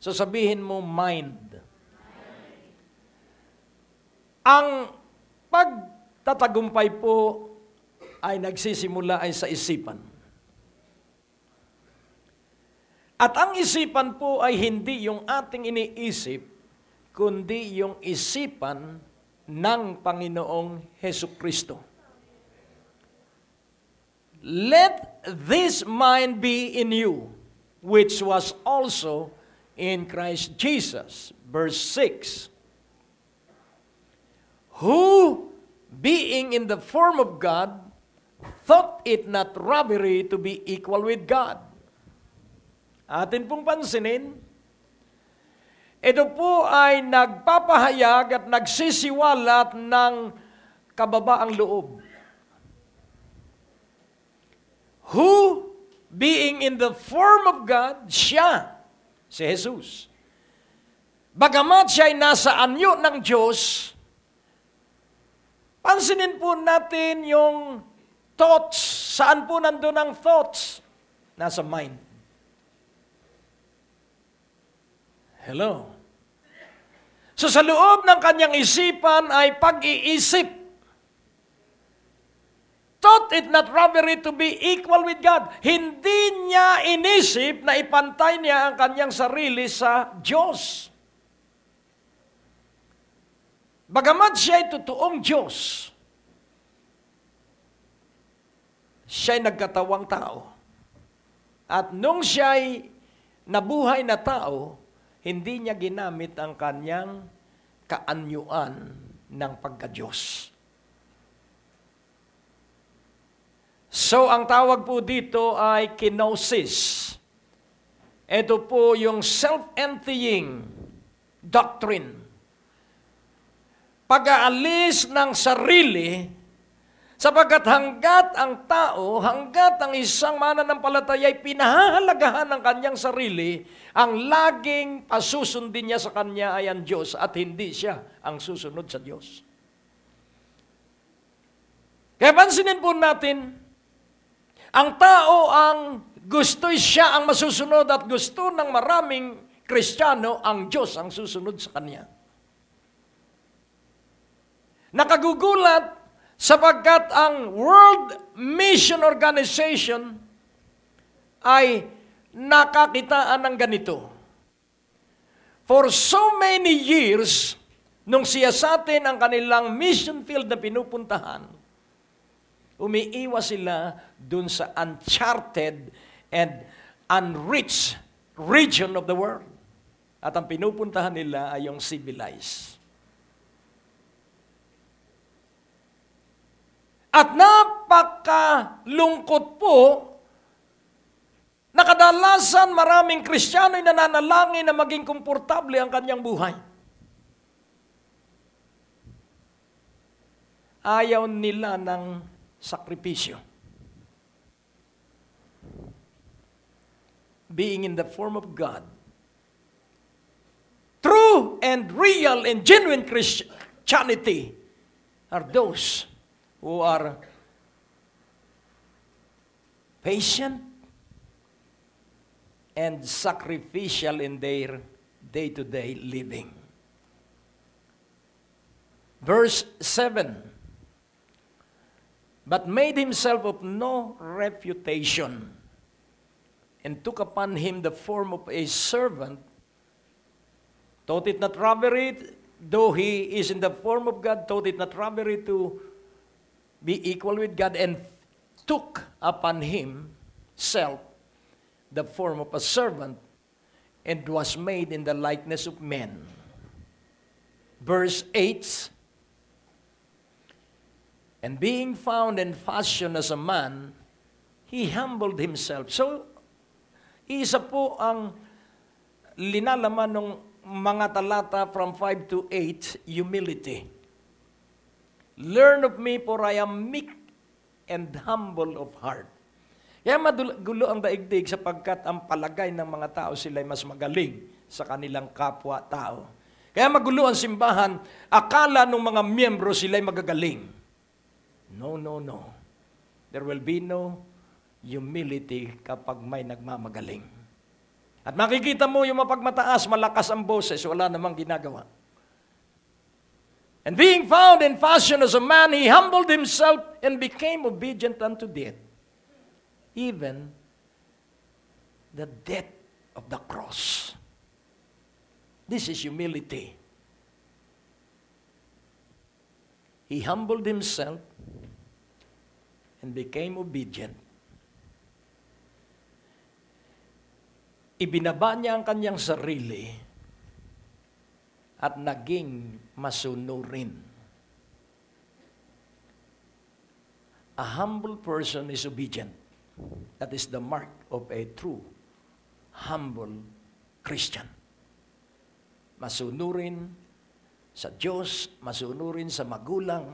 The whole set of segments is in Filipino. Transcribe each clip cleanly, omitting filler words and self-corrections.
So sabihin mo, mind. Ang pagtatagumpay po ay nagsisimula ay sa isipan. At ang isipan po ay hindi yung ating iniisip, kundi yung isipan ng Panginoong Hesukristo. Let this mind be in you, which was also in Christ Jesus. Verse 6. Who, being in the form of God, thought it not robbery to be equal with God. Atin pong pansinin, ito po ay nagpapahayag at nagsisiwalat ng kababaang loob. Who, being in the form of God, siya, si Jesus. Bagamat siya ay nasa anyo ng Diyos, pansinin po natin yung thoughts. Saan po nandun ang thoughts? Nasa mind. Hello. So sa loob ng kanyang isipan ay pag-iisip. Thought it not robbery to be equal with God. Hindi niya inisip na ipantay niya ang kanyang sarili sa Diyos. Bagamat siya ay totoong Diyos, siya ay nagkatawang tao. At nung siya ay nabuhay na tao, hindi niya ginamit ang kanyang kaanyuan ng pagka-Diyos. So, ang tawag po dito ay kenosis. Ito po yung self-emptying doctrine. Pag-aalis ng sarili, sapagkat hanggat ang tao, hanggat ang isang mananampalataya ay pinahahalagahan ng kanyang sarili, ang laging pasusundin niya sa kanya ay ang Diyos at hindi siya ang susunod sa Diyos. Kaya pansinin po natin, ang tao ang gusto'y siya ang masusunod at gusto ng maraming Kristiyano ang Diyos ang susunod sa kanya. Nakagugulat sapagkat ang World Mission Organization ay nakakitaan ng ganito. For so many years, nung siyasatin ang kanilang mission field na pinupuntahan, umiiwas sila dun sa uncharted and unreached region of the world. At ang pinupuntahan nila ay yung civilized. At napakalungkot po na kadalasan maraming Kristiyano ay nananalangin na maging komportable ang kanyang buhay. Ayaw nila ng sakripisyo. Being in the form of God. True and real and genuine Christianity are those who are patient and sacrificial in their day-to-day living. Verse 7, but made himself of no reputation, and took upon him the form of a servant, thought it not robbery, though he is in the form of God, thought it not robbery to be equal with God, and took upon himself the form of a servant, and was made in the likeness of men. Verse 8, and being found in fashion as a man, he humbled himself. So, isa po ang linalaman ng mga talata from 5 to 8, humility. Learn of me, for I am meek and humble of heart. Kaya magulo ang daigdig sapagkat ang palagay ng mga tao sila'y mas magaling sa kanilang kapwa-tao. Kaya magulo ang simbahan, akala ng mga miyembro sila'y magagaling. No, no, no. There will be no humility kapag may nagmamagaling. At makikita mo yung mapagmataas, malakas ang boses, wala namang ginagawa. And being found in fashion as a man, he humbled himself and became obedient unto death. Even the death of the cross. This is humility. He humbled himself and became obedient. Ibinaba niya ang kanyang sarili at naging masunurin. A humble person is obedient. That is the mark of a true, humble Christian. Masunurin sa Diyos, masunurin sa magulang.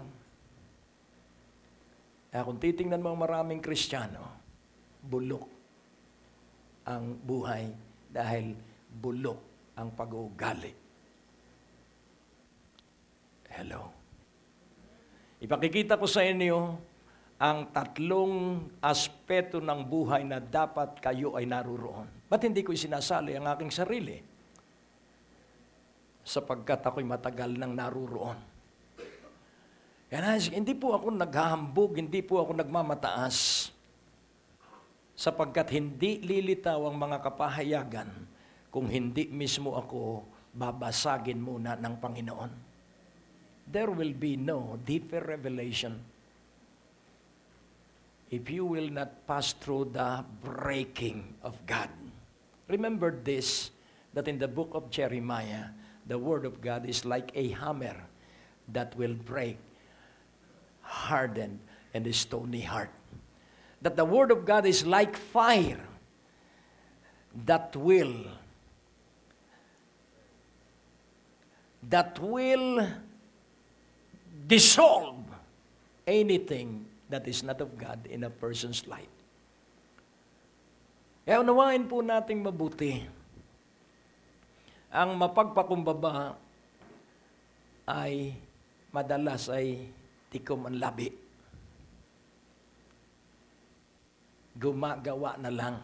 Kaya kung titingnan mo ang maraming Kristiyano, bulok ang buhay dahil bulok ang pag-uugali. Hello. Ipakikita ko sa inyo ang tatlong aspeto ng buhay na dapat kayo ay naruroon. Ba't hindi ko isinasali ang aking sarili? Sapagkat ako'y matagal nang naruroon. Kaya hindi po ako naghahambog, hindi po ako nagmamataas. Sapagkat hindi lilitaw ang mga kapahayagan kung hindi mismo ako babasagin muna ng Panginoon. There will be no deeper revelation if you will not pass through the breaking of God. Remember this, that in the book of Jeremiah, the word of God is like a hammer that will break hardened and a stony heart. That the word of God is like fire that will dissolve anything that is not of God in a person's life. Kaya unawain po nating mabuti. Ang mapagpakumbaba ay madalas ay tikom ang labi. Gumagawa na lang.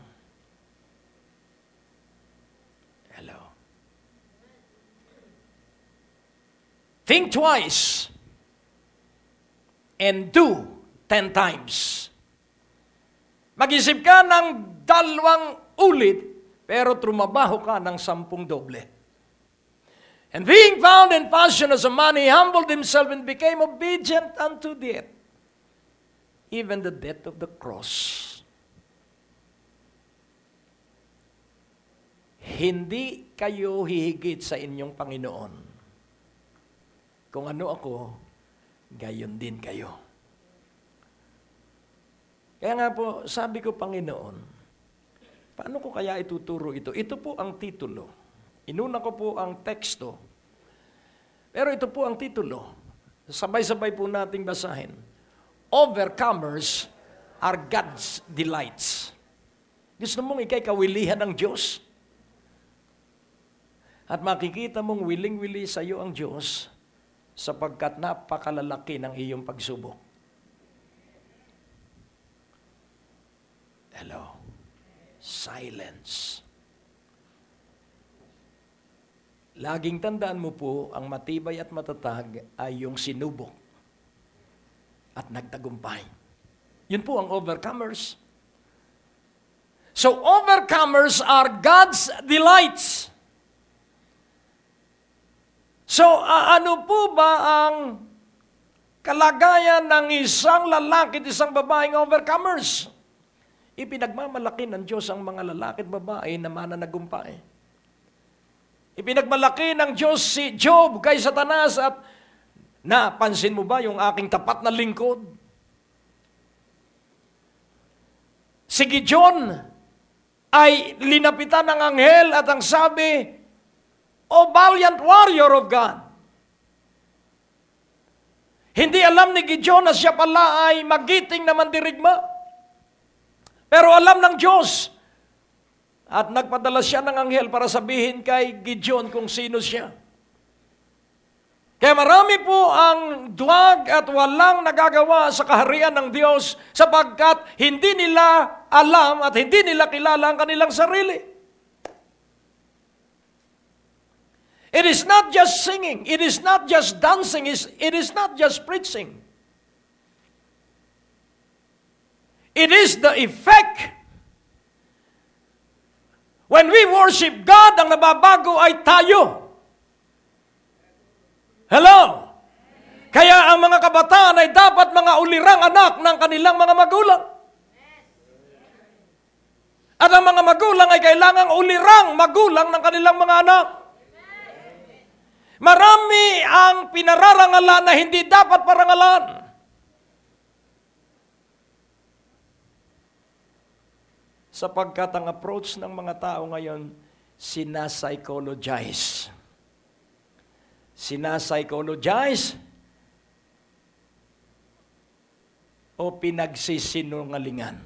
Hello. Think twice and do 10 times. Mag-isip ka ng 2 ulit, pero trumabaho ka ng 10 doble. And being found in fashion as a man, he humbled himself and became obedient unto death, even the death of the cross. Hindi kayo hihigit sa inyong Panginoon. Kung ano ako, gayon din kayo. Kaya nga po, sabi ko, Panginoon, paano ko kaya ituturo ito? Ito po ang titulo. Inuna ko po ang teksto. Pero ito po ang titulo. Sabay-sabay po nating basahin. Overcomers are God's delights. Gusto mong ikay kawilihan ng Diyos? At makikita mong wiling-wili sa iyo ang Diyos sapagkat napakalalaki ng iyong pagsubok. Hello. Silence. Laging tandaan mo po, ang matibay at matatag ay yung sinubok at nagtagumpay. Yun po ang overcomers. So overcomers are God's delights. So, ano po ba ang kalagayan ng isang lalaki at isang babaeng overcomers? Ipinagmamalaki ng Diyos ang mga lalaki at babae na mananagumpay. Ipinagmalaki ng Diyos si Job kay Satanas at napansin mo ba yung aking tapat na lingkod? Si Gideon ay linapitan ng anghel at ang sabi, O valiant warrior of God. Hindi alam ni Gideon na siya pala ay magiting na mandirigma. Pero alam ng Diyos. At nagpadala siya ng anghel para sabihin kay Gideon kung sino siya. Kaya marami po ang duwag at walang nagagawa sa kaharian ng Diyos sapagkat hindi nila alam at hindi nila kilala ang kanilang sarili. It is not just singing. It is not just dancing. It is not just preaching. It is the effect. When we worship God, ang nababago ay tayo. Hello? Kaya ang mga kabataan ay dapat mga ulirang anak ng kanilang mga magulang. At ang mga magulang ay kailangang ulirang magulang ng kanilang mga anak. Marami ang pinararangalan na hindi dapat parangalan. Sapagkat ang approach ng mga tao ngayon, sinapsychologize. Sinapsychologize o pinagsisinungalingan.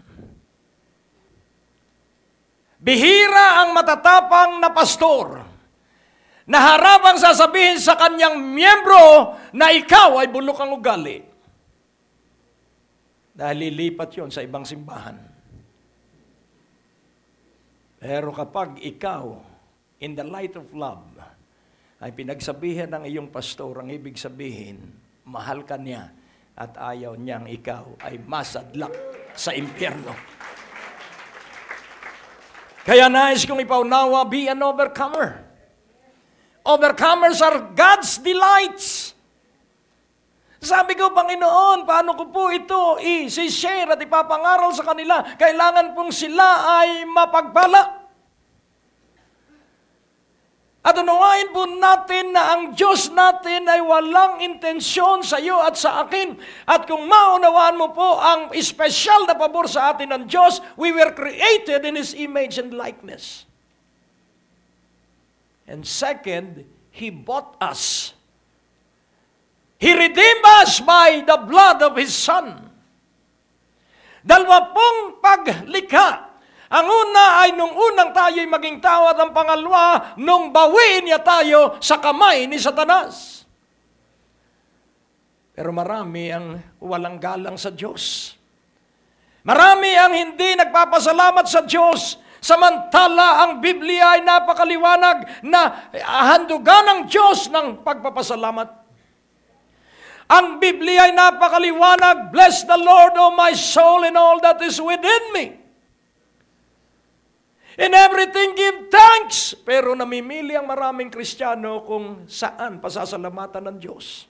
Bihira ang matatapang na pastor na harapang sasabihin sa kanyang miyembro na ikaw ay bulok ang ugali. Dahil lilipat yon sa ibang simbahan. Pero kapag ikaw, in the light of love, ay pinagsabihan ng iyong pastor, ang ibig sabihin, mahal ka niya at ayaw niyang ikaw ay masadlak sa impyerno. Kaya nais kong ipaunawa, be an overcomer. Overcomers are God's delights. Sabi ko, Panginoon, paano ko po ito i-share at ipapangaral sa kanila? Kailangan pong sila ay mapagpala. At unawain po natin na ang Diyos natin ay walang intensyon sa iyo at sa akin. At kung maunawaan mo po ang espesyal na pabor sa atin ng Diyos, we were created in His image and likeness. And second, He bought us. He redeemed us by the blood of His Son. Dalawa pong paglikha. Ang una ay nung unang tayo'y maging tao at ang pangalawa, nung bawiin niya tayo sa kamay ni Satanas. Pero marami ang walang galang sa Diyos. Marami ang hindi nagpapasalamat sa Diyos. Samantala, ang Biblia ay napakaliwanag na handugan ng Diyos ng pagpapasalamat. Ang Biblia ay napakaliwanag, bless the Lord, O my soul, and all that is within me. In everything give thanks. Pero namimili ang maraming Kristiyano kung saan pasasalamatan ng Diyos.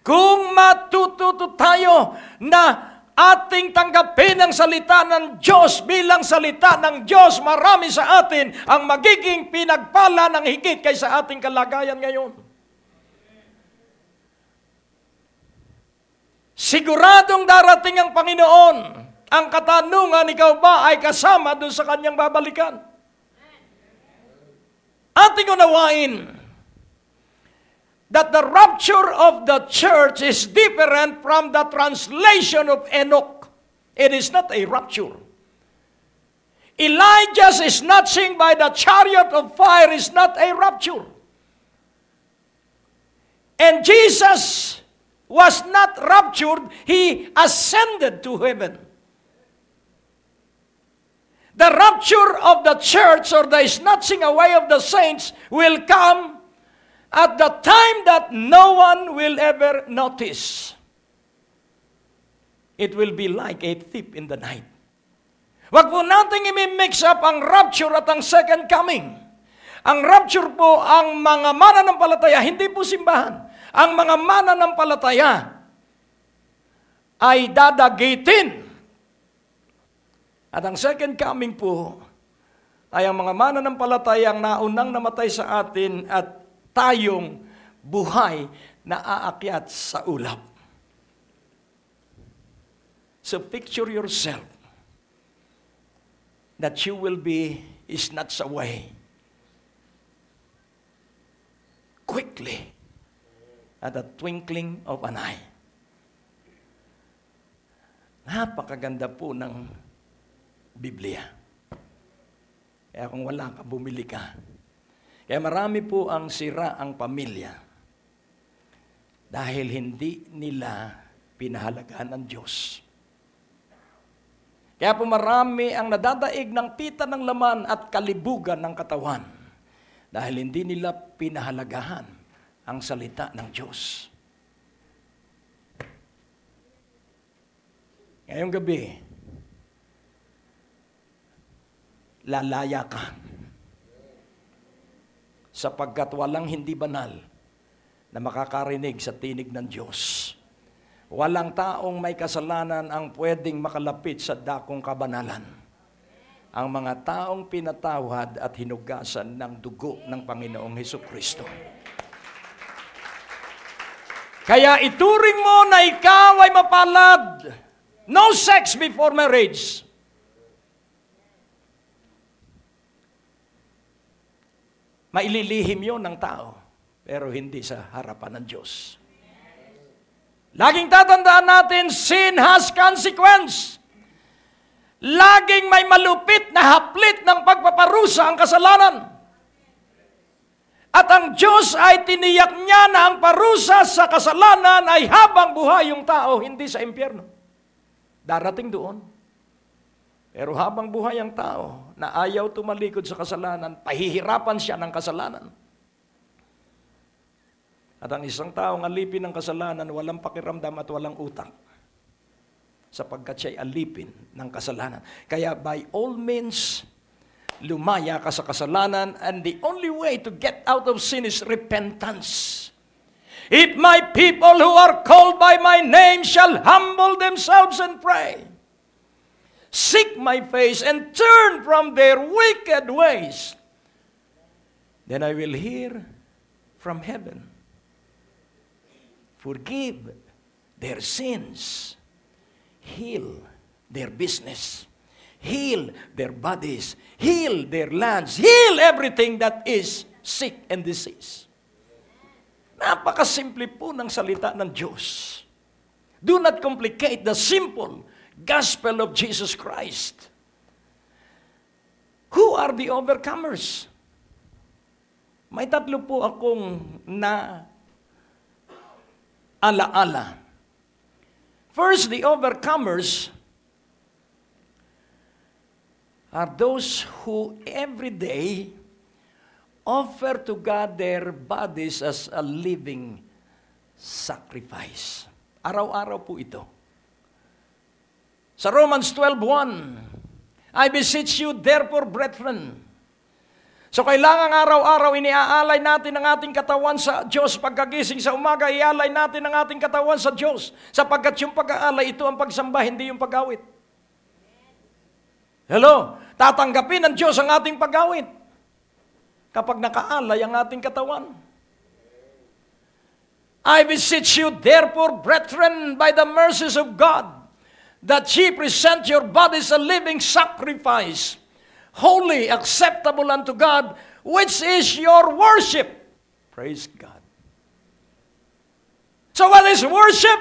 Kung matututo tayo na ating tanggapin ang salita ng Diyos bilang salita ng Diyos, marami sa atin ang magiging pinagpala ng higit kaysa ating kalagayan ngayon. Siguradong darating ang Panginoon. Ang katanungan, ikaw ba ay kasama doon sa kanyang babalikan? Ating unawain that the rapture of the church is different from the translation of Enoch. It is not a rapture. Elijah's snatching by the chariot of fire is not a rapture. And Jesus was not raptured, He ascended to heaven. The rapture of the church or the snatching away of the saints will come at the time that no one will ever notice. It will be like a thief in the night. Wag po natin i-mix up ang rapture at ang second coming. Ang rapture po, ang mga mananampalataya, hindi po simbahan. Ang mga mananampalataya ay dadagitin. At ang second coming po ay ang mga mananampalatayang naunang namatay sa atin at tayong buhay na aakyat sa ulap. So picture yourself that you will be snatched away quickly at the twinkling of an eye. Napakaganda po ng Biblia. Kaya kung wala ka, bumili ka. Kaya marami po ang sira ang pamilya dahil hindi nila pinahalagaan ng Diyos. Kaya po marami ang nadadaig ng pita ng laman at kalibugan ng katawan Dahil hindi nila pinahalagahan ang salita ng Diyos. Ngayong gabi, lalaya ka. Sapagkat walang hindi banal na makakarinig sa tinig ng Diyos. Walang taong may kasalanan ang pwedeng makalapit sa dakong kabanalan. Ang mga taong pinatawad at hinugasan ng dugo ng Panginoong Hesukristo. Kaya ituring mo na ikaw ay mapalad. No sex before marriage. Maililihim yun ng tao, pero hindi sa harapan ng Diyos. Laging tatandaan natin, sin has consequence. Laging may malupit na haplit ng pagpaparusa ang kasalanan. At ang Diyos ay tiniyak niya na ang parusa sa kasalanan ay habang buhay yung tao, hindi sa impyerno. Darating doon. Pero habang buhay ang tao na ayaw tumalikod sa kasalanan, pahihirapan siya ng kasalanan. At ang isang taong alipin ng kasalanan, walang pakiramdam at walang utak. Sapagkat siya'y alipin ng kasalanan. Kaya by all means, lumaya ka sa kasalanan, and the only way to get out of sin is repentance. If my people who are called by my name shall humble themselves and pray, seek my face and turn from their wicked ways, then I will hear from heaven, forgive their sins, heal their business, heal their bodies, heal their lands, heal everything that is sick and disease. Napakasimple po ng salita ng Diyos. Do not complicate the simple gospel of Jesus Christ. Who are the overcomers? May tatlo po akong na alaala. First, the overcomers are those who every day offer to God their bodies as a living sacrifice. Araw-araw po ito. Sa Romans 12:1, I beseech you therefore, brethren. So kailangan araw-araw iniaalay natin ang ating katawan sa Diyos. Pagkagising sa umaga, ialay natin ang ating katawan sa Diyos. Sapagkat yung pag-aalay, ito ang pagsamba, hindi yung pag-awit. Hello? Tatanggapin ng Diyos ang ating pag-awit kapag nakaalay ang ating katawan. I beseech you therefore, brethren, by the mercies of God, that ye present your bodies a living sacrifice, holy, acceptable unto God, which is your worship. Praise God. So what is worship?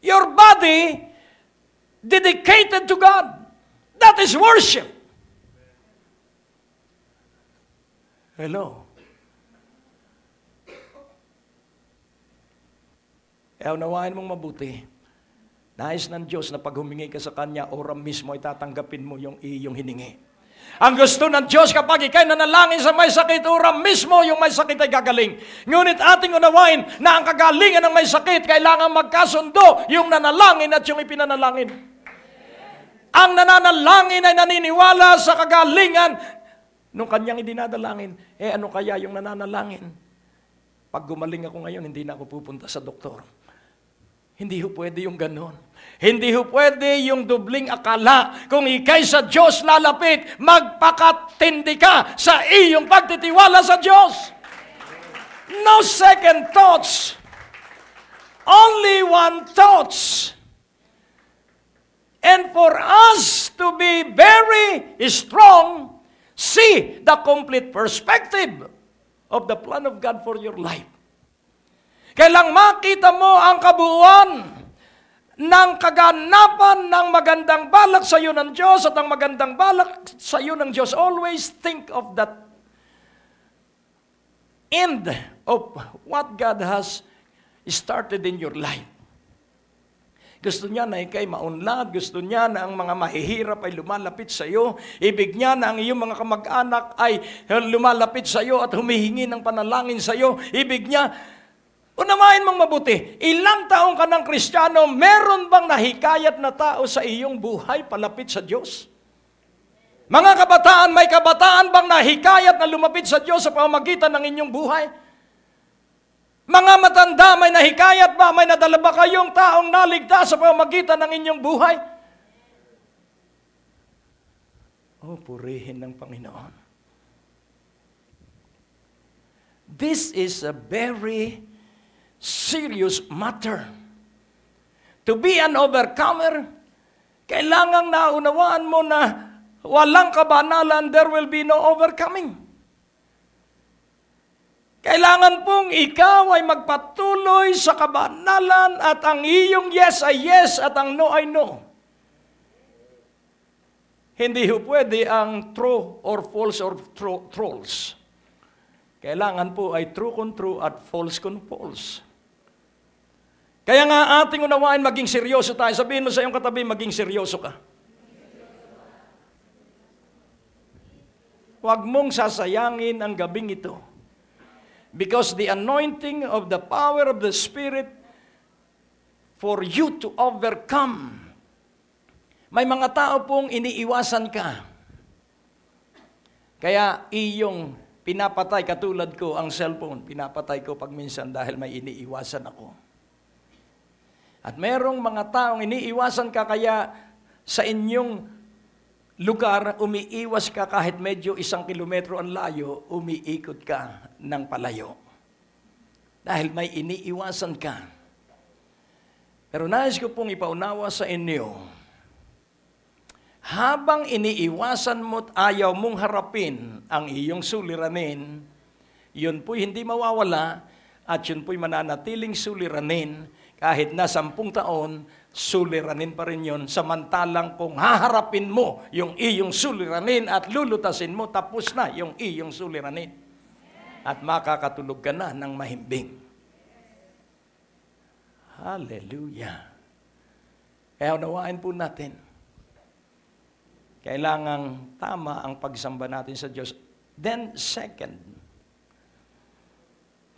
Your body dedicated to God. That is worship. Hello. Kaya unawain mong mabuti. Nais ng Diyos na pag humingi ka sa Kanya, oras mismo ay tatanggapin mo yung iyong hiningi. Ang gusto ng Diyos kapag ikay nanalangin sa may sakit, oras mismo yung may sakit ay gagaling. Ngunit ating unawain na ang kagalingan ng may sakit, kailangan magkasundo yung nanalangin at yung ipinanalangin. Ang nananalangin ay naniniwala sa kagalingan nung kanyang idinadalangin. Ano kaya yung nananalangin? Pag gumaling ako ngayon, hindi na ako pupunta sa doktor. Hindi ho pwede yung ganon. Hindi ho pwede yung dubling akala. Kung ikay sa Diyos lalapit, magpakatindi ka sa iyong pagtitiwala sa Diyos. No second thoughts. Only one thoughts. And for us to be very strong, see the complete perspective of the plan of God for your life. Kailang makita mo ang kabuuan ng kaganapan ng magandang balak sa iyo ng Diyos at ang magandang balak sa iyo ng Diyos. Always think of that end of what God has started in your life. Gusto niya na ikay maunlad. Gusto niya na ang mga mahihirap ay lumalapit sa iyo. Ibig niya na ang iyong mga kamag-anak ay lumalapit sa iyo at humihingi ng panalangin sa iyo. Ibig niya, unamain mong mabuti, ilang taong ka ng Kristiyano, meron bang nahikayat na tao sa iyong buhay palapit sa Diyos? Mga kabataan, may kabataan bang nahikayat na lumapit sa Diyos sa pamamagitan ng inyong buhay? Mga matanda, may nahikayat ba? May nadala ba kayong taong naligtas sa pamamagitan ng inyong buhay? Oh, purihin ng Panginoon. This is a very serious matter. To be an overcomer, kailangang naunawaan mo na walang kabanalan, there will be no overcoming. Kailangan pong ikaw ay magpatuloy sa kabanalan at ang iyong yes ay yes at ang no ay no. Hindi ho pwede ang true or false or trolls. Kailangan po ay true kung true at false kung false. Kaya nga ating unawain, maging seryoso tayo. Sabihin mo sa iyong katabi, maging seryoso ka. Huwag mong sasayangin ang gabing ito. Because the anointing of the power of the Spirit for you to overcome. May mga tao pong iniiwasan ka. Kaya iyong pinapatay, katulad ko, ang cellphone, pinapatay ko pag minsan dahil may iniiwasan ako. At merong mga taong iniiwasan ka, kaya sa inyong lugar, umiiwas ka kahit medyo 1 kilometro ang layo, umiikot ka ng palayo. Dahil may iniiwasan ka. Pero nais ko pong ipaunawa sa inyo, habang iniiwasan mo at ayaw mong harapin ang iyong suliranin, yun po'y hindi mawawala at yun po'y mananatiling suliranin kahit na 10 taon, suliranin pa rin yun. Samantalang kung haharapin mo yung iyong suliranin at lulutasin mo, tapos na yung iyong suliranin. At makakatulog ka na ng mahimbing. Hallelujah. Kaya unawain po natin, kailangang tama ang pagsamba natin sa Diyos. Then second,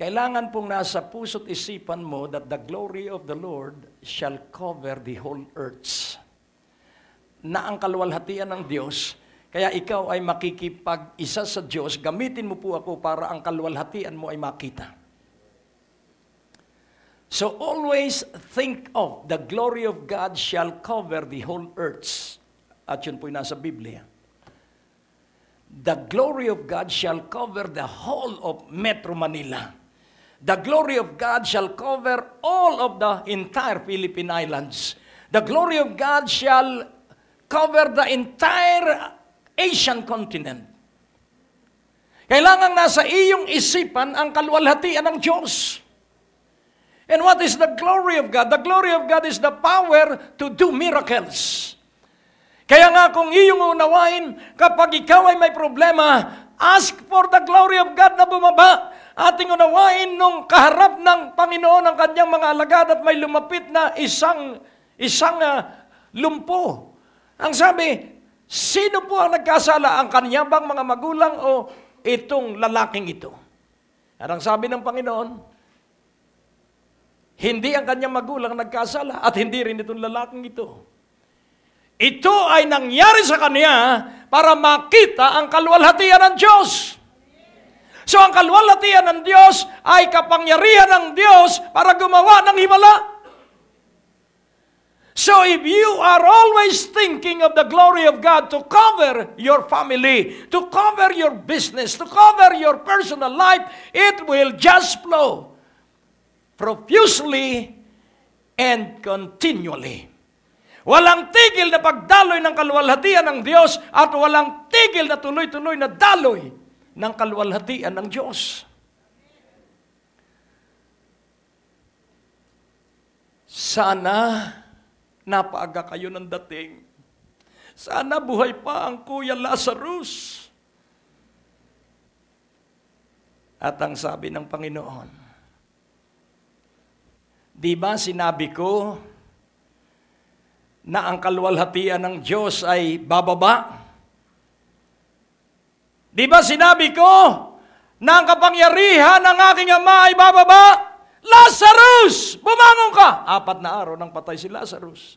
kailangan pong nasa puso't isipan mo that the glory of the Lord shall cover the whole earth. Na ang kaluwalhatian ng Diyos, kaya ikaw ay makikipag-isa sa Diyos, gamitin mo po ako para ang kaluwalhatian mo ay makita. So always think of the glory of God shall cover the whole earth. At yun po'y nasa Biblia. The glory of God shall cover the whole of Metro Manila. The glory of God shall cover all of the entire Philippine Islands. The glory of God shall cover the entire Asian continent. Kailangan nasa iyong isipan ang kaluwalhatian ng Diyos. And what is the glory of God? The glory of God is the power to do miracles. Kaya nga kung iyong unawain, kapag ikaw ay may problema, ask for the glory of God na bumaba. Ating unawain nung kaharap ng Panginoon ang kanyang mga alagad at may lumapit na isang lumpo. Ang sabi, sino po ang nagkasala? Ang kanya bang mga magulang o itong lalaking ito? At ang sabi ng Panginoon, hindi ang kanyang magulang nagkasala at hindi rin itong lalaking ito. Ito ay nangyari sa kanya para makita ang kaluwalhatian ng Diyos. So ang kaluwalhatian ng Diyos ay kapangyarihan ng Diyos para gumawa ng himala. So if you are always thinking of the glory of God to cover your family, to cover your business, to cover your personal life, it will just flow profusely and continually. Walang tigil na pagdaloy ng kaluwalhatian ng Diyos at walang tigil na tuloy-tuloy na daloy ng kaluwalhatian ng Diyos. Sana napaaga kayo ng dating. Sana buhay pa ang Kuya Lazarus. At ang sabi ng Panginoon, di ba sinabi ko na ang kaluwalhatian ng Diyos ay bababa? Di ba sinabi ko na ang kapangyarihan ng aking Ama ay bababa? Lazarus, bumangon ka! 4 na araw nang patay si Lazarus.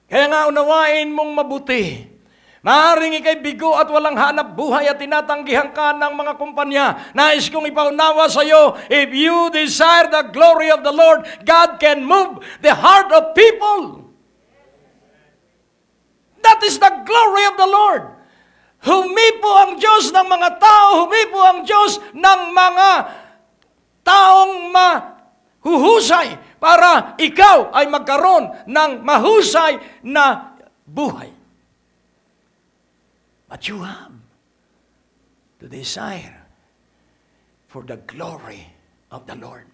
Kaya nga unawain mong mabuti. Maaaring ikay bigo at walang hanap buhay at tinatanggihan ka ng mga kumpanya. Nais kong ipaunawa sa iyo, if you desire the glory of the Lord, God can move the heart of people. That is the glory of the Lord. Humipo ang Diyos ng mga tao, humipo ang Diyos ng mga taong mahuhusay para ikaw ay magkaroon ng mahusay na buhay. But you have to desire for the glory of the Lord.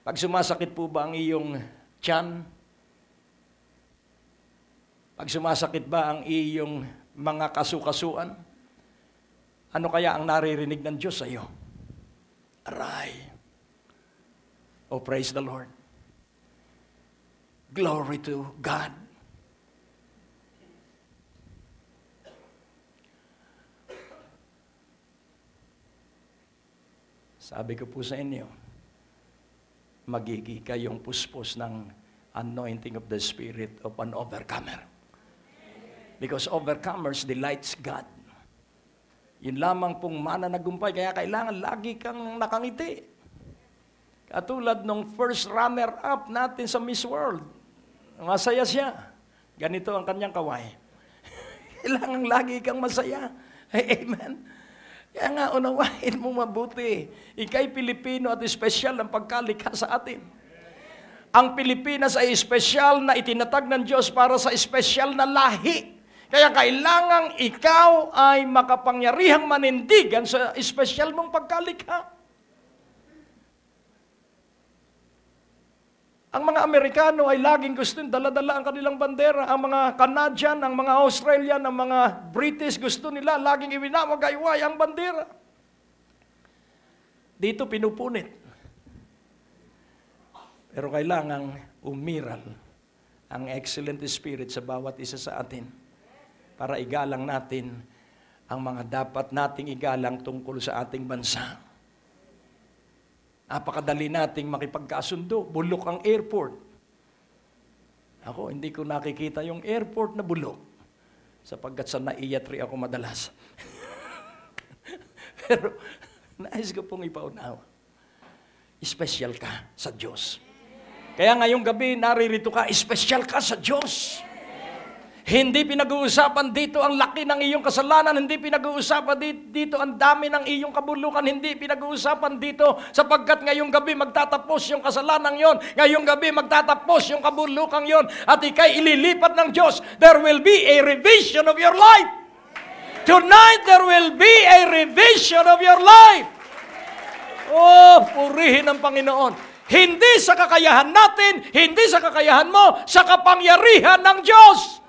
Pag sumasakit po ba ang iyong tiyan? Pag sumasakit ba ang iyong mga kasukasuan? Ano kaya ang naririnig ng Diyos sa iyo? Aray. Oh, praise the Lord. Glory to God. Sabi ko po sa inyo, magiging kayong puspos ng anointing of the Spirit of an overcomer. Because overcomers delights God. Yun lamang pong mananagumpay, kaya kailangan lagi kang nakangiti. Katulad nung first runner-up natin sa Miss World. Masaya siya. Ganito ang kanyang kaway. Kailangan lagi kang masaya. Amen. Kaya nga, unawain mo mabuti. Ika'y Pilipino at espesyal ang pagkalikha sa atin. Ang Pilipinas ay espesyal na itinatag ng Diyos para sa espesyal na lahi. Kaya kailangang ikaw ay makapangyarihang manindigan sa espesyal mong pagkalikha. Ang mga Amerikano ay laging gusto dala-dala ang kanilang bandera. Ang mga Canadian, ang mga Australian, ang mga British gusto nila laging iwinamagayway ang bandera. Dito pinupunit. Pero kailangang umiral ang excellent spirit sa bawat isa sa atin para igalang natin ang mga dapat nating igalang tungkol sa ating bansa. Napakadali nating makipagkasundo. Bulok ang airport. Ako, hindi ko nakikita yung airport na bulok sapagkat sa naiyatri ako madalas. Pero nais ko pong ipaunawa. Espesyal ka sa Diyos. Kaya ngayong gabi, naririto ka, espesyal ka sa Diyos. Hindi pinag-uusapan dito ang laki ng iyong kasalanan, hindi pinag-uusapan dito ang dami ng iyong kabulukan, hindi pinag-uusapan dito sapagkat ngayong gabi magtatapos yung kasalanan yon, ngayong gabi magtatapos yung kabulukan yon, at ikay ililipat ng Diyos. There will be a revision of your life. Tonight there will be a revision of your life. Oh, purihin ang Panginoon. Hindi sa kakayahan natin, hindi sa kakayahan mo, sa kapangyarihan ng Diyos.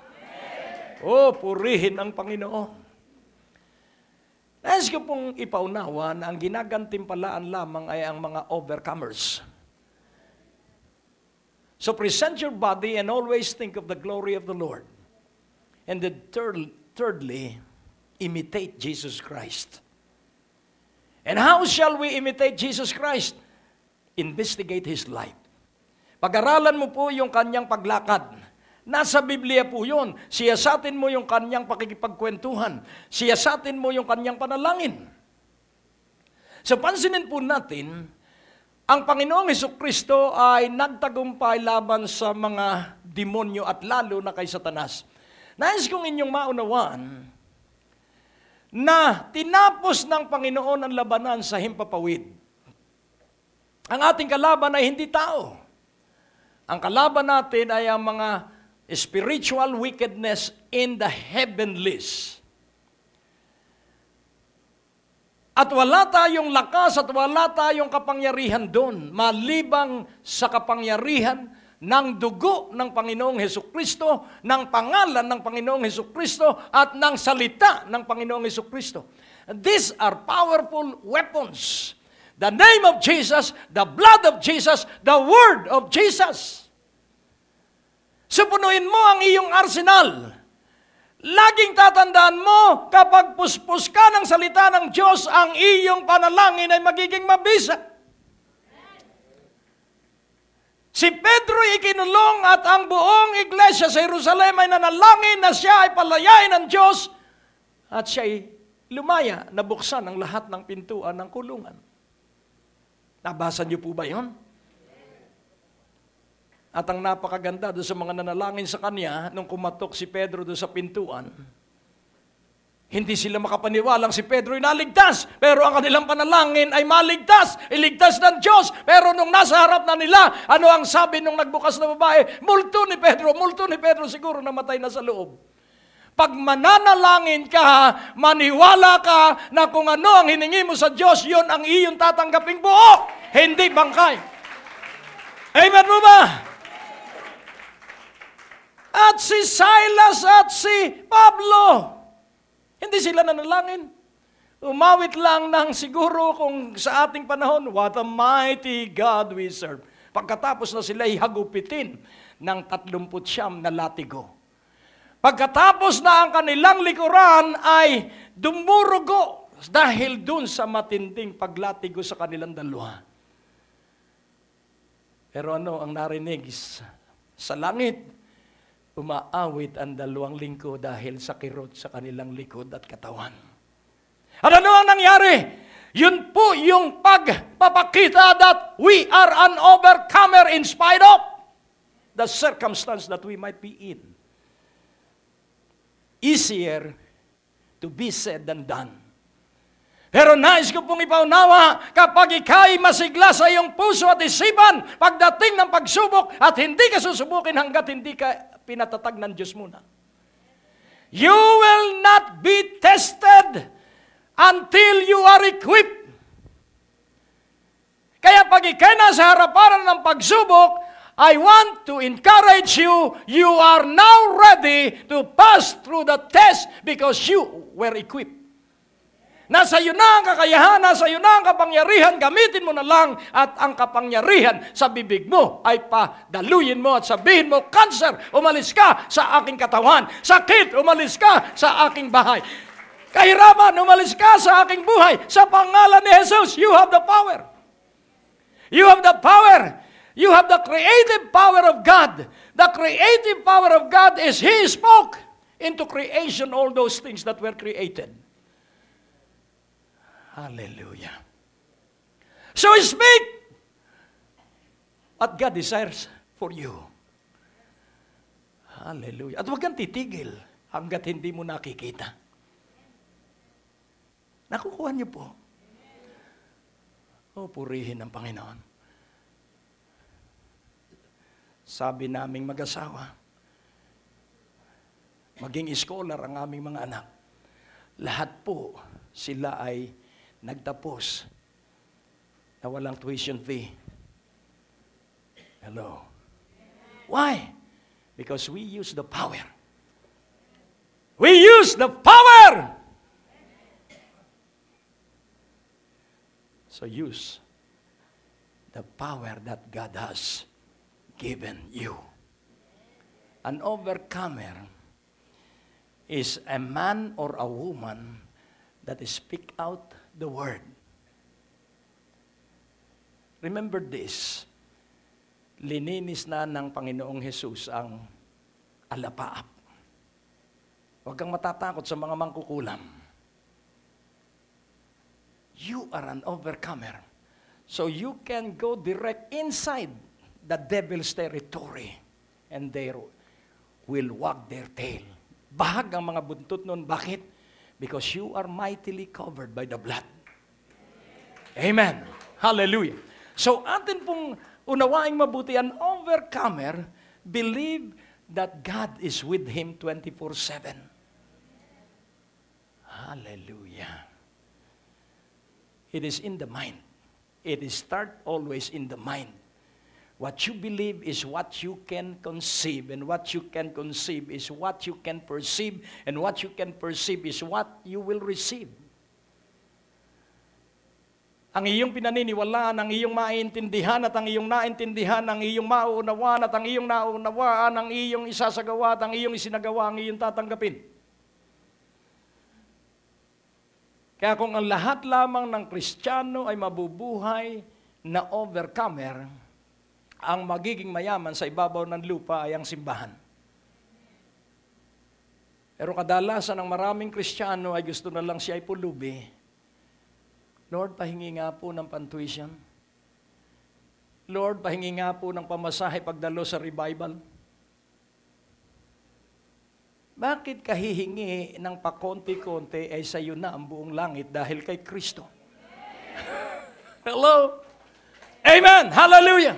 Oh, purihin ang Panginoon. Nais ko pong ipaunawa na ang ginagantimpalaan lamang ay ang mga overcomers. So present your body and always think of the glory of the Lord. And then thirdly, imitate Jesus Christ. And how shall we imitate Jesus Christ? Investigate His life. Pag-aralan mo po yung kanyang paglakad. Nasa Biblia po yun. Siyasatin mo yung kanyang pakikipagkwentuhan. Siyasatin mo yung kanyang panalangin. So pansinin po natin, ang Panginoong Hesukristo ay nagtagumpay laban sa mga demonyo at lalo na kay Satanas. Nais kong inyong maunawaan na tinapos ng Panginoon ang labanan sa himpapawid. Ang ating kalaban ay hindi tao. Ang kalaban natin ay ang mga spiritual wickedness in the heavenlies. At wala tayong lakas at wala tayong kapangyarihan doon, malibang sa kapangyarihan ng dugo ng Panginoong Hesukristo, ng pangalan ng Panginoong Hesukristo, at ng salita ng Panginoong Hesukristo. These are powerful weapons. The name of Jesus, the blood of Jesus, the word of Jesus. Supunuin mo ang iyong arsenal. Laging tatandaan mo, kapag puspos ka ng salita ng Diyos, ang iyong panalangin ay magiging mabisa. Si Pedro ikinulong at ang buong iglesia sa Jerusalem ay nanalangin na siya ay palayain ng Diyos at siya ay lumaya, nabuksan ang lahat ng pintuan ng kulungan. Nabasa niyo po ba yun? At ang napakaganda doon sa mga nanalangin sa kanya nung kumatok si Pedro doon sa pintuan, hindi sila makapaniwalang si Pedro ay naligtas, pero ang kanilang panalangin ay maligtas, iligtas ng Diyos. Pero nung nasa harap na nila, ano ang sabi nung nagbukas na babae? Multo ni Pedro, siguro namatay na sa loob. Pag mananalangin ka, maniwala ka na kung ano ang hiningi mo sa Diyos, yon ang iyong tatanggaping buo, hindi bangkay. Amen mo ba? At si Silas at si Pablo, hindi sila nanalangin. Umawit lang ng siguro kung sa ating panahon, what a mighty God we serve. Pagkatapos na sila hagupitin ng 39 na latigo. Pagkatapos na ang kanilang likuran ay dumurugo dahil dun sa matinding paglatigo sa kanilang dalawa. Pero ano ang narinig sa langit? Umaawit ang 2 lingkod dahil sa kirot sa kanilang likod at katawan. At ano ang nangyari? Yun po yung pagpapakita that we are an overcomer in spite of the circumstance that we might be in. Easier to be said than done. Pero nais ko pong ipaunawa, kapag ika'y masigla sa iyong puso at isipan, pagdating ng pagsubok at hindi ka susubukin hanggat hindi ka pinatatag ng Diyos muna. You will not be tested until you are equipped. Kaya pag ika'y nasa harapan ng pagsubok, I want to encourage you, you are now ready to pass through the test because you were equipped. Nasa iyo na ang kakayahan, nasa iyo na ang kapangyarihan, gamitin mo na lang at ang kapangyarihan sa bibig mo ay padaluyin mo at sabihin mo, cancer, umalis ka sa aking katawan. Sakit, umalis ka sa aking bahay. Kahirapan, umalis ka sa aking buhay. Sa pangalan ni Jesus, you have the power. You have the power. You have the creative power of God. The creative power of God is He spoke into creation all those things that were created. Hallelujah. So speak what God desires for you. Hallelujah. At huwag kang titigil hanggat hindi mo nakikita. Nakukuha niyo po. Oh, purihin ang Panginoon. Sabi naming mag-asawa, maging scholar ang aming mga anak. Lahat po sila ay nagtapos na walang tuition fee. Hello. Why? Because we use the power. We use the power. So use the power that God has given you. An overcomer is a man or a woman that speak out the word. Remember this. Lininis na ng Panginoong Jesus ang alapaap. Huwag kang matatakot sa mga mangkukulam. You are an overcomer. So you can go direct inside the devil's territory and they will wag their tail. Bahag ang mga buntot nun. Bakit? Because you are mightily covered by the blood. Amen. Hallelujah. So atin pong unawaing mabuti, an overcomer believe that God is with him 24/7. Hallelujah. It is in the mind. It is start always in the mind. What you believe is what you can conceive, and what you can conceive is what you can perceive, and what you can perceive is what you will receive. ang iyong pinaniniwalaan, ang iyong maintindihan at ang iyong naintindihan, ang iyong mauunawaan at ang iyong naunawaan, ang iyong isasagawa at ang iyong isinagawa, ang iyong tatanggapin. Kaya kung ang lahat lamang ng Kristiyano ay mabubuhay na overcomer, ang magiging mayaman sa ibabaw ng lupa ay ang simbahan. Pero kadalasan ng maraming Kristiyano ay gusto na lang siya ay pulubi. Lord, pahingi nga po ng pantuition. Lord, pahingi nga po ng pamasahe pagdalo sa revival. Bakit kahihingi ng pakonti-konti ay sa iyo na ang buong langit dahil kay Kristo? Hello? Amen! Hallelujah!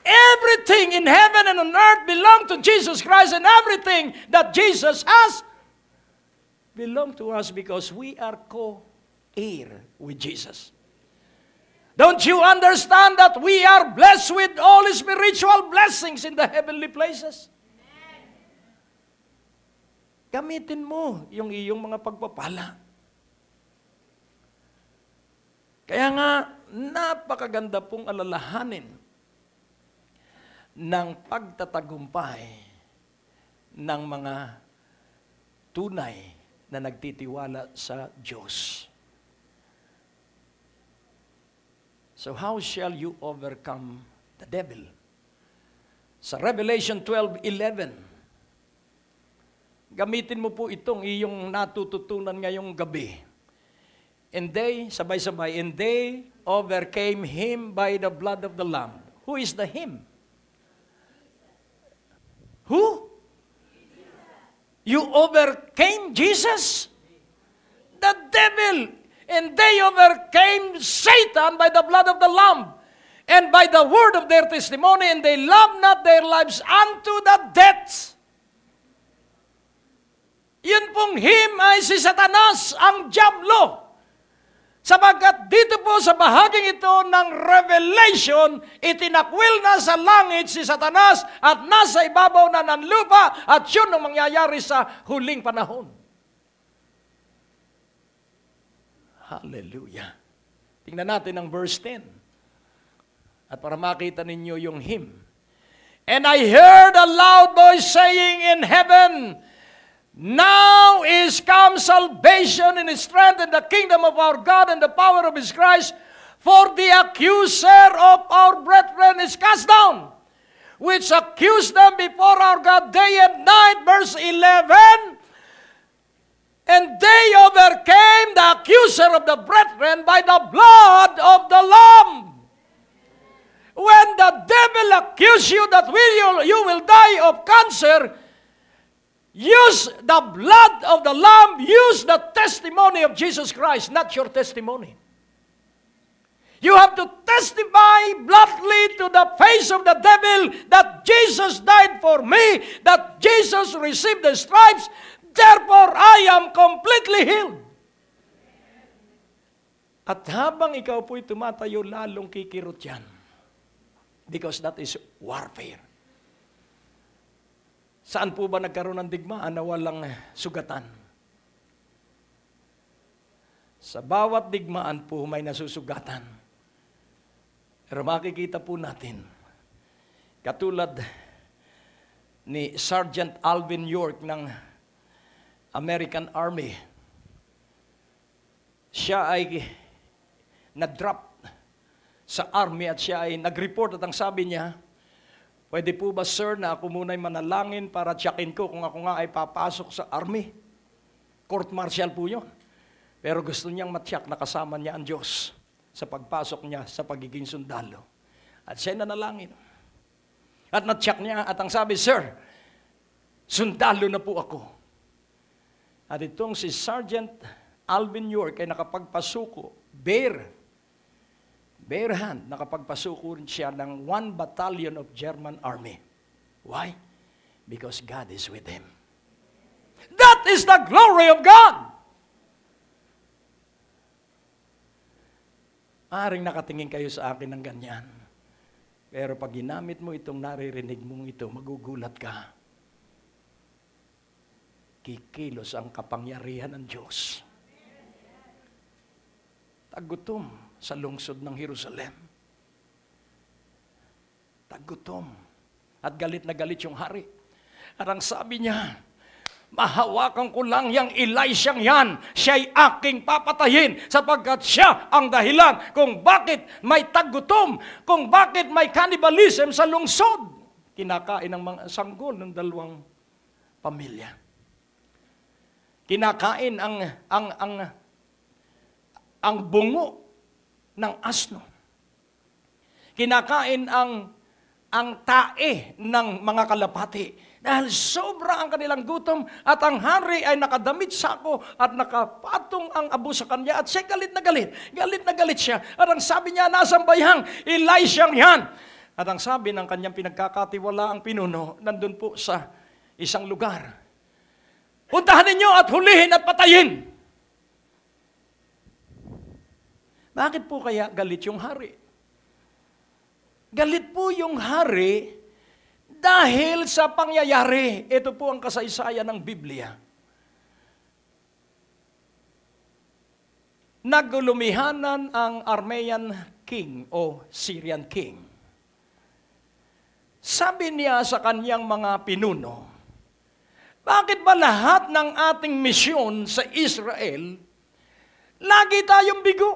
Everything in heaven and on earth belong to Jesus Christ, and everything that Jesus has belong to us because we are co-heir with Jesus. Don't you understand that we are blessed with all spiritual blessings in the heavenly places? Gamitin mo yung iyong mga pagpapala. Kaya nga, napakaganda pong alalahanin ng pagtatagumpay ng mga tunay na nagtitiwala sa Diyos. So how shall you overcome the devil? Sa Revelation 12:11, gamitin mo po itong iyong natututunan ngayong gabi. And they, sabay-sabay, and they overcame him by the blood of the Lamb. Who is the him? Who? You overcame Jesus? The devil. And they overcame Satan by the blood of the Lamb and by the word of their testimony, and they loved not their lives unto the death. Yun pong him ay si Satanas, ang dyablo. Sapagkat dito po sa bahaging ito ng Revelation, itinakwil na sa langit si Satanas at nasa ibabaw na ng lupa at yun ang mangyayari sa huling panahon. Hallelujah. Tingnan natin ang verse 10. At para makita ninyo yung hymn. And I heard a loud voice saying in heaven, now is come salvation and strength in the kingdom of our God and the power of His Christ, for the accuser of our brethren is cast down, which accused them before our God day and night. Verse 11, and they overcame the accuser of the brethren by the blood of the Lamb. When the devil accuse you that you will die of cancer, use the blood of the Lamb, use the testimony of Jesus Christ, not your testimony. You have to testify bluntly to the face of the devil that Jesus died for me, that Jesus received the stripes, therefore I am completely healed. At habang ikaw po'y tumatayo, lalong kikirot yan. Because that is warfare. Saan po ba nagkaroon ng digmaan na walang sugatan? Sa bawat digmaan po may nasusugatan. Pero makikita po natin, katulad ni Sergeant Alvin York ng American Army, siya ay na-drop sa army at siya ay nag-report at ang sabi niya, pwede po ba sir na ako muna'y manalangin para tsakin ko kung ako nga ay papasok sa army? Court martial po yun. Pero gusto niyang matyak na kasama niya ang Diyos sa pagpasok niya sa pagiging sundalo. At siya nanalangin. At natyak niya at ang sabi, sir, sundalo na po ako. At itong si Sergeant Alvin York ay nakapagpasuko, bare hand, nakapagpasuko rin siya ng 1 battalion of German army. Why? Because God is with him. That is the glory of God. Maaring nakatingin kayo sa akin ng ganyan. Pero pag ginamit mo itong naririnig mong ito, magugulat ka. Kikilos ang kapangyarihan ng Diyos. Tagutom sa lungsod ng Jerusalem. Tagutom. At galit na galit yung hari. At ang sabi niya, mahawakan ko lang yung Elisha yan. Siya'y aking papatayin sapagkat siya ang dahilan kung bakit may tagutom, kung bakit may cannibalism sa lungsod. Kinakain ng mga sanggol ng dalawang pamilya. Kinakain ang bungo ng asno. Kinakain ang tae ng mga kalapati. Dahil sobra ang kanilang gutom at ang hari ay nakadamit sako at nakapatong ang abo sa kanya at siya galit na galit. Galit na galit siya. At ang sabi niya, nasang bayang Elisha yan. At ang sabi ng kanyang pinagkakatiwala ang pinuno, nandun po sa isang lugar. Puntahan ninyo at hulihin at patayin. Bakit po kaya galit yung hari? Galit po yung hari dahil sa pangyayari. Ito po ang kasaysayan ng Biblia. Nagulumihanan ang Aramean king o Syrian king. Sabi niya sa kanyang mga pinuno, bakit ba lahat ng ating misyon sa Israel, lagi tayong bigo?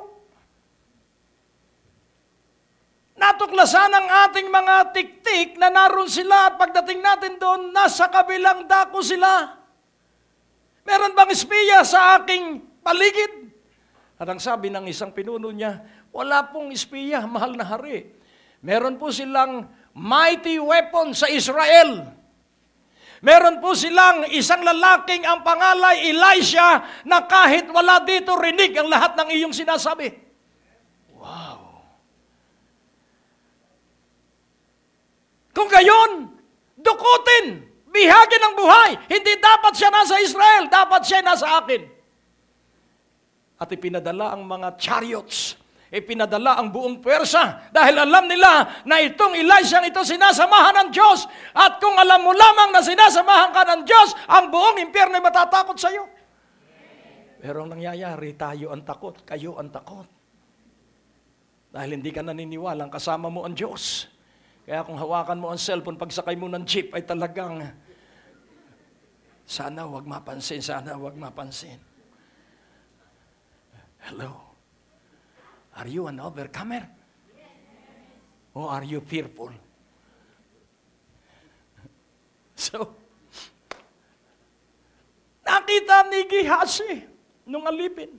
Natuklasan ang ating mga tiktik na naroon sila at pagdating natin doon, nasa kabilang dako sila. Meron bang espiya sa aking paligid? At ang sabi ng isang pinuno niya, wala pong espiya, mahal na hari. Meron po silang mighty weapon sa Israel. Meron po silang isang lalaking ang pangalay Elisha na kahit wala dito rinig ang lahat ng iyong sinasabi. Wow! Kung gayon, dukutin, bihagin ang buhay. Hindi dapat siya nasa Israel, dapat siya nasa akin. At ipinadala ang mga chariots, ipinadala ang buong pwersa dahil alam nila na itong Elisha ito sinasamahan ng Diyos. At kung alam mo lamang na sinasamahan ka ng Diyos, ang buong impyerno ay matatakot sa iyo. Pero ang nangyayari, tayo ang takot, kayo ang takot. Dahil hindi ka naniniwalang kasama mo ang Diyos. Kaya kung hawakan mo ang cellphone, pagsakay mo ng jeep ay talagang sana wag mapansin, sana wag mapansin. Hello? Are you an overcomer? Or are you fearful? So, nakita ni Gehazi nung alipin.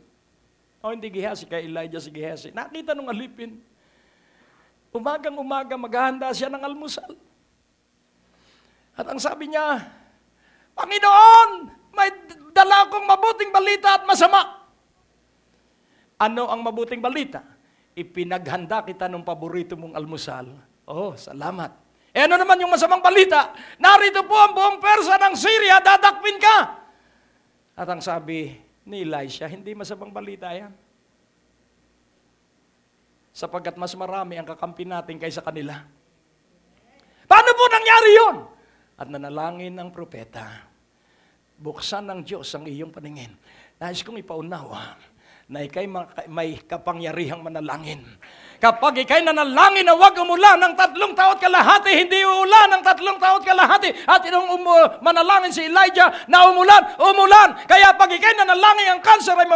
O hindi Gehazi, kay Elijah si Gehazi. Nakita nung alipin. Umagang-umaga, maghahanda siya ng almusal. At ang sabi niya, Panginoon, may dala akong mabuting balita at masama. Ano ang mabuting balita? Ipinaghanda kita ng paborito mong almusal. Oh, salamat. Eh ano naman yung masamang balita? Narito po ang buong Persa ng Syria, dadakpin ka. At ang sabi ni Elisha, hindi masamang balita yan. Sapagkat mas marami ang kakampi natin kaysa kanila. Paano po nangyari yun? At nanalangin ang propeta. Buksan ng Diyos ang iyong paningin. Nais kong ipaunawa na ikay may kapangyarihang manalangin. Kapag ikay nanalangin na huwag umulan ng 3 taon kalahati, hindi uulan ng 3 taon kalahati. At inong manalangin si Elijah na umulan. Kaya pag ikay nanalangin ang kanser ay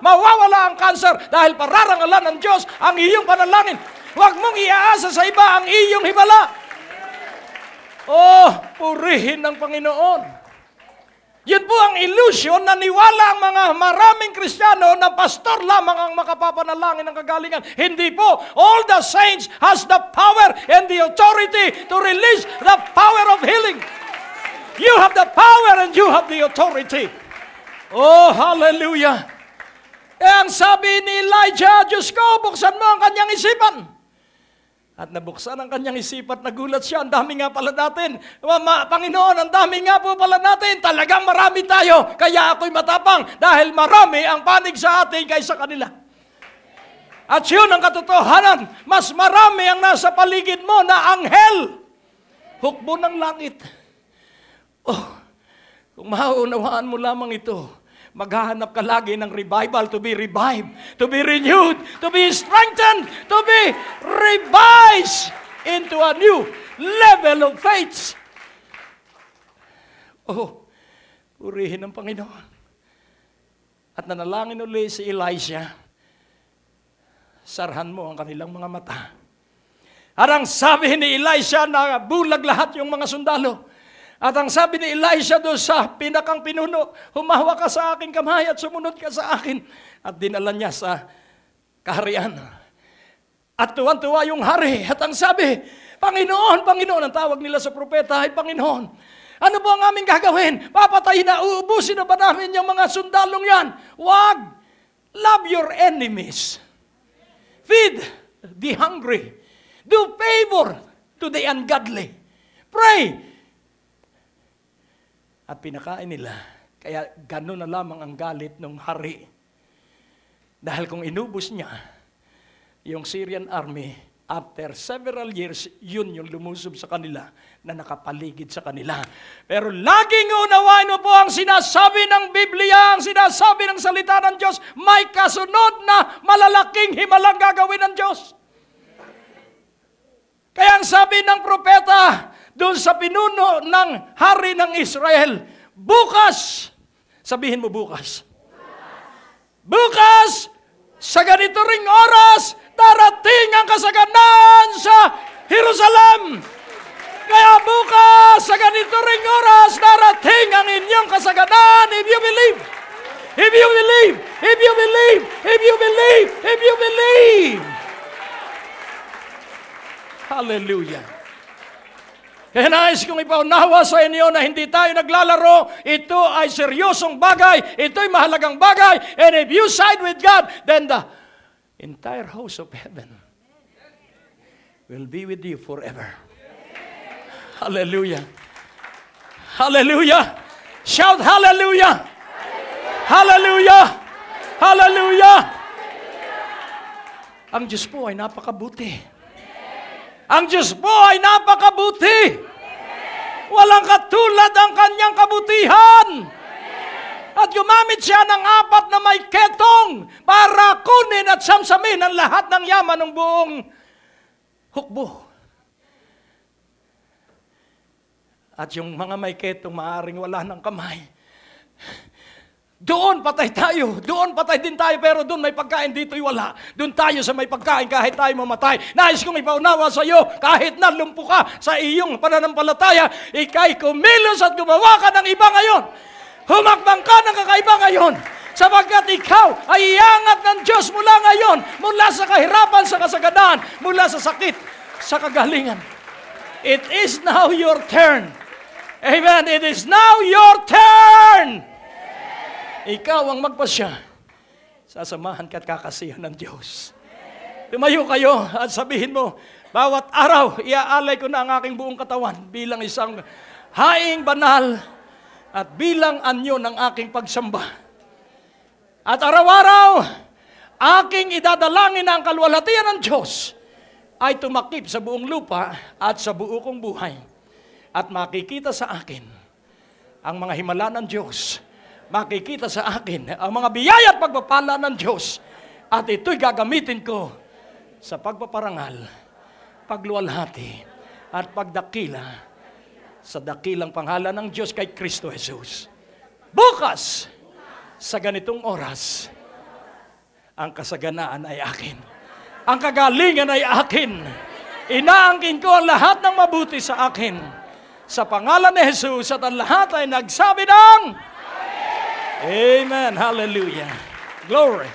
mawawala ang kanser dahil pararangalan ng Diyos ang iyong panalangin. Huwag mong iaasa sa iba ang iyong himala. Oh, purihin ng Panginoon. Yun po ang illusion na niwala ang mga maraming Kristiyano na pastor lamang ang makapapanalangin ng kagalingan. Hindi po. All the saints has the power and the authority to release the power of healing. You have the power and you have the authority. Oh, hallelujah. Eh, ang sabi ni Elijah, Diyos ko, buksan mo ang kanyang isipan. At nabuksan ang kanyang isipan, nagulat siya, ang dami nga pala natin. Panginoon, ang dami nga po pala natin. Talagang marami tayo. Kaya ako'y matapang dahil marami ang panig sa atin kaysa kanila. At yun ang katotohanan. Mas marami ang nasa paligid mo na anghel. Hukbo ng langit. Oh, kung mauunawaan mo lamang ito, maghahanap ka lagi ng revival, to be revived, to be renewed, to be strengthened, to be revised into a new level of faith. Oh, purihin ng Panginoon. At nanalangin ulit si Elisha, sarhan mo ang kanilang mga mata. At ang sabi ni Elisha, na bulag lahat yung mga sundalo. At ang sabi ni Elisha doon sa pinakang pinuno, humawa ka sa aking kamay at sumunod ka sa akin. At dinala niya sa kaharian. At tuwan-tuwa yung hari. At ang sabi, Panginoon, Panginoon, ang tawag nila sa propeta ay Panginoon. Ano po ang aming gagawin? Papatayin na, uubusin na ba namin yung mga sundalong yan? Wag! Love your enemies. Feed the hungry. Do favor to the ungodly. Pray. At pinakain nila. Kaya gano'n na lamang ang galit ng hari. Dahil kung inubos niya, yung Syrian army, after several years, yun yung lumusob sa kanila na nakapaligid sa kanila. Pero laging unawain mo po ang sinasabi ng Biblia, ang sinasabi ng salita ng Diyos, may kasunod na malalaking himalang gagawin ng Diyos. Kaya ang sabi ng propeta doon sa pinuno ng hari ng Israel, bukas, sabihin mo bukas, bukas, sa ganito ring oras, darating ang kasaganan sa Jerusalem. Kaya bukas, sa ganito ring oras, darating ang inyong kasaganan if you believe. If you believe, if you believe, if you believe, if you believe. Hallelujah. Kaya nais kong ipaunawa sa inyo na hindi tayo naglalaro. Ito ay seryosong bagay. Ito ay mahalagang bagay. And if you side with God, then the entire host of heaven will be with you forever. Hallelujah. Hallelujah. Shout hallelujah. Hallelujah. Hallelujah. Ang Diyos po ay napakabuti. Ang Diyos po ay napakabuti. Walang katulad ang kanyang kabutihan. At gumamit siya ng 4 na may ketong para kunin at samsamin ang lahat ng yaman ng buong hukbo. At yung mga may ketong maaaring wala ng kamay. Doon patay tayo. Doon patay din tayo. Pero doon may pagkain, dito'y wala. Doon tayo sa may pagkain kahit tayo mamatay. Nais kong ipaunawa sa iyo, kahit nalumpo ka sa iyong pananampalataya, ikay kumilos at gumawa ka ng iba ngayon. Humakbang ka ng kakaiba ngayon. Sapagkat ikaw ay iangat ng Diyos mula ngayon. Mula sa kahirapan, sa kasaganan, mula sa sakit, sa kagalingan. It is now your turn. Amen. It is now your turn. Ikaw ang magpasya. Sasamahan ka at kakasihan ng Diyos. Tumayo kayo at sabihin mo, bawat araw, iaalay ko na ang aking buong katawan bilang isang haing banal at bilang anyo ng aking pagsamba. At araw-araw, aking idadalangin ang kalwalhatian ng Diyos ay tumakip sa buong lupa at sa buo kong buhay. At makikita sa akin ang mga himala ng Diyos. Makikita sa akin ang mga biyaya at pagpapala ng Diyos. At ito'y gagamitin ko sa pagpaparangal, pagluwalhati, at pagdakila sa dakilang pangalan ng Diyos kay Kristo Jesus. Bukas, sa ganitong oras, ang kasaganaan ay akin. Ang kagalingan ay akin. Inaangkin ko ang lahat ng mabuti sa akin. Sa pangalan ni Jesus, at ang lahat ay nagsabi ng Amen. Hallelujah. Glory.